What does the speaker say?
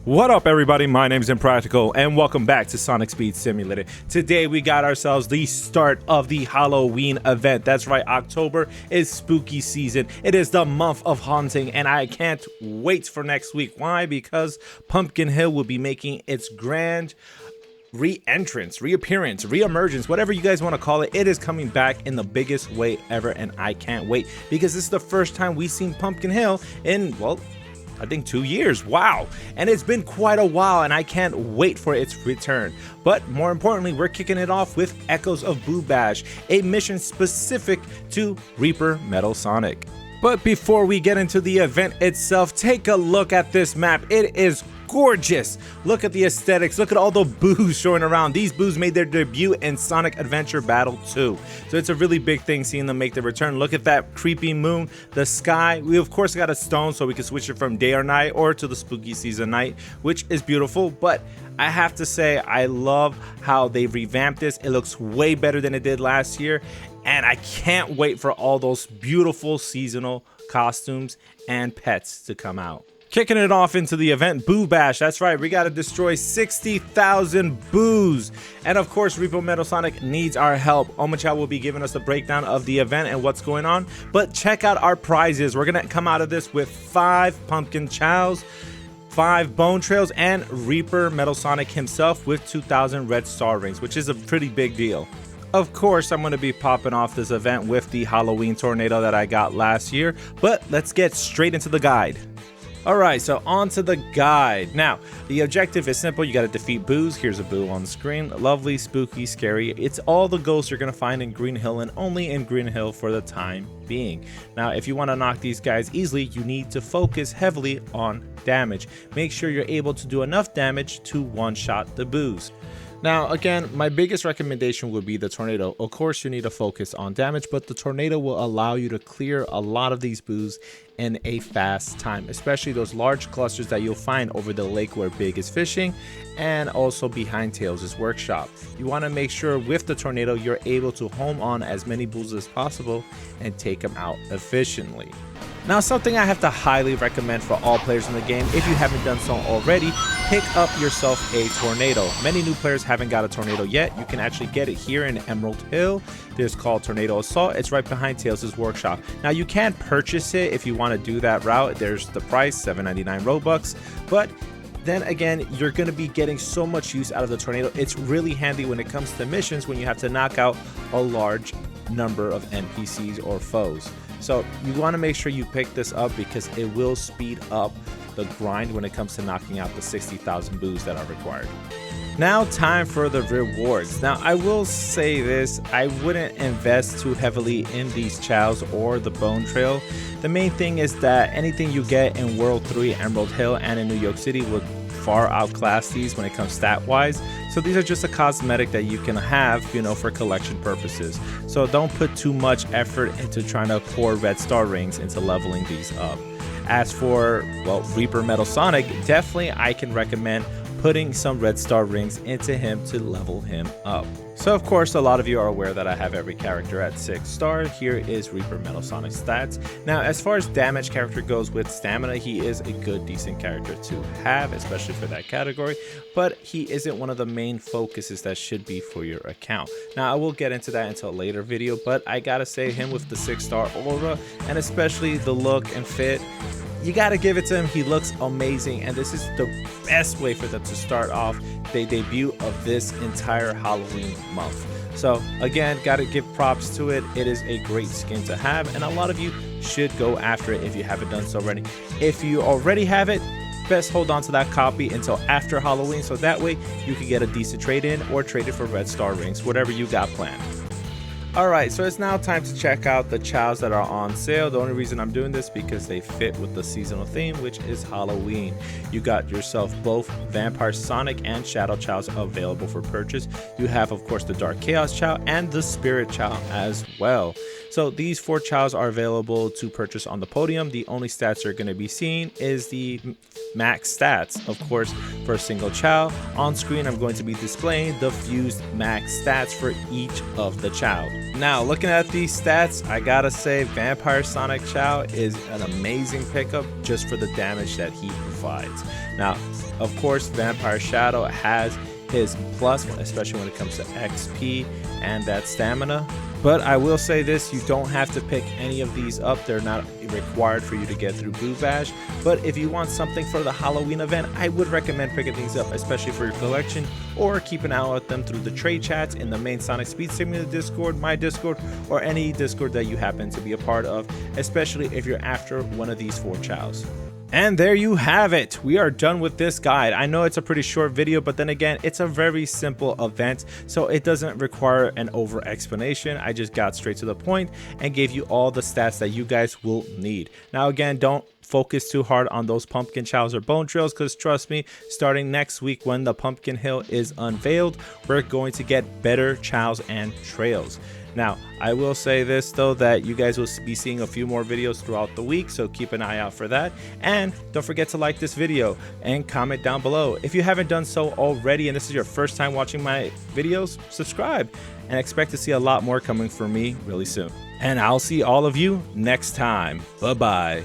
What up, everybody? My name is Impractical, and welcome back to Sonic Speed Simulator. Today, we got ourselves the start of the Halloween event. That's right, October is spooky season. It is the month of haunting, and I can't wait for next week. Why? Because Pumpkin Hill will be making its grand re-entrance, reappearance, re-emergence, whatever you guys want to call it. It is coming back in the biggest way ever, and I can't wait because this is the first time we've seen Pumpkin Hill in, well, I think 2 years. Wow. And it's been quite a while, and I can't wait for its return. But more importantly, we're kicking it off with Echoes of Boo Bash, a mission specific to Reaper Metal Sonic. But before we get into the event itself, take a look at this map. It is gorgeous. Look at the aesthetics. Look at all the boos showing around. These boos made their debut in Sonic Adventure Battle 2. So it's a really big thing seeing them make their return. Look at that creepy moon, the sky. We of course got a stone so we can switch it from day or night or to the spooky season night, which is beautiful. But I have to say, I love how they revamped this. It looks way better than it did last year. And I can't wait for all those beautiful seasonal costumes and pets to come out. Kicking it off into the event, Boo Bash. That's right, we gotta destroy 60,000 boos. And of course, Reaper Metal Sonic needs our help. Chao will be giving us a breakdown of the event and what's going on. But check out our prizes. We're gonna come out of this with 5 Pumpkin Chows, 5 Bone Trails, and Reaper Metal Sonic himself with 2,000 Red Star Rings, which is a pretty big deal. Of course, I'm going to be popping off this event with the Halloween tornado that I got last year, but let's get straight into the guide. Alright, so on to the guide. Now, the objective is simple. You got to defeat boos. Here's a boo on the screen. Lovely, spooky, scary. It's all the ghosts you're going to find in Green Hill and only in Green Hill for the time being. Now, if you want to knock these guys easily, you need to focus heavily on damage. Make sure you're able to do enough damage to one-shot the boos. Now, again, my biggest recommendation would be the tornado. Of course, you need to focus on damage, but the tornado will allow you to clear a lot of these boos in a fast time, especially those large clusters that you'll find over the lake where Big is fishing and also behind Tails' workshop. You want to make sure with the tornado you're able to home on as many boos as possible and take them out efficiently. Now, something I have to highly recommend for all players in the game, if you haven't done so already, pick up yourself a tornado. Many new players haven't got a tornado yet. You can actually get it here in Emerald Hill. There's called Tornado Assault. It's right behind Tails' workshop. Now, you can purchase it if you want to do that route. There's the price, $7.99 Robux, but then again, you're going to be getting so much use out of the tornado. It's really handy when it comes to missions when you have to knock out a large number of NPCs or foes. So you want to make sure you pick this up because it will speed up the grind when it comes to knocking out the 60,000 boos that are required. Now, time for the rewards. Now, I will say this, I wouldn't invest too heavily in these chows or the Bone Trail. The main thing is that anything you get in World 3, Emerald Hill, and in New York City would far outclass these when it comes stat wise. So these are just a cosmetic that you can have, for collection purposes. So don't put too much effort into trying to pour Red Star Rings into leveling these up. As for, well, Reaper Metal Sonic, definitely I can recommend putting some Red Star Rings into him to level him up. So of course, a lot of you are aware that I have every character at 6 stars. Here is Reaper Metal Sonic stats. Now, as far as damage character goes with stamina, he is a good, decent character to have, especially for that category, but he isn't one of the main focuses that should be for your account. Now, I will get into that into a later video, but I gotta say him with the 6-star aura, and especially the look and fit, you gotta give it to him. He looks amazing, and this is the best way for them to start off the debut of this entire Halloween month. So again, gotta give props to it. It is a great skin to have, and a lot of you should go after it if you haven't done so already. If you already have it, best hold on to that copy until after Halloween, so that way you can get a decent trade-in or trade it for Red Star Rings, whatever you got planned. Alright, so it's now time to check out the chows that are on sale. The only reason I'm doing this because they fit with the seasonal theme, which is Halloween. You got yourself both Vampire Sonic and Shadow Chows available for purchase. You have, of course, the Dark Chaos Chow and the Spirit Chow as well. So these 4 chows are available to purchase on the podium. The only stats you're going to be seeing is the max stats. Of course, for a single chow, on screen I'm going to be displaying the fused max stats for each of the chow. Now, looking at these stats, I gotta say Vampire Sonic Chao is an amazing pickup just for the damage that he provides. Now, of course, Vampire Shadow has his plus, especially when it comes to XP and that stamina. But I will say this, you don't have to pick any of these up. They're not required for you to get through Boo Bash. But if you want something for the Halloween event, I would recommend picking these up, especially for your collection, or keep an eye out them through the trade chats in the main Sonic Speed Simulator Discord, my Discord, or any Discord that you happen to be a part of, especially if you're after one of these 4 Chaos. And there you have it. We are done with this guide. I know it's a pretty short video, but then again, it's a very simple event, so it doesn't require an over explanation. I just got straight to the point and gave you all the stats that you guys will need. Now again, don't focus too hard on those pumpkin chows or bone trails, because trust me, starting next week when the pumpkin hill is unveiled, we're going to get better chows and trails. Now, I will say this though, that you guys will be seeing a few more videos throughout the week, so keep an eye out for that. And don't forget to like this video and comment down below. If you haven't done so already and this is your first time watching my videos, subscribe and expect to see a lot more coming from me really soon. And I'll see all of you next time. Bye-bye.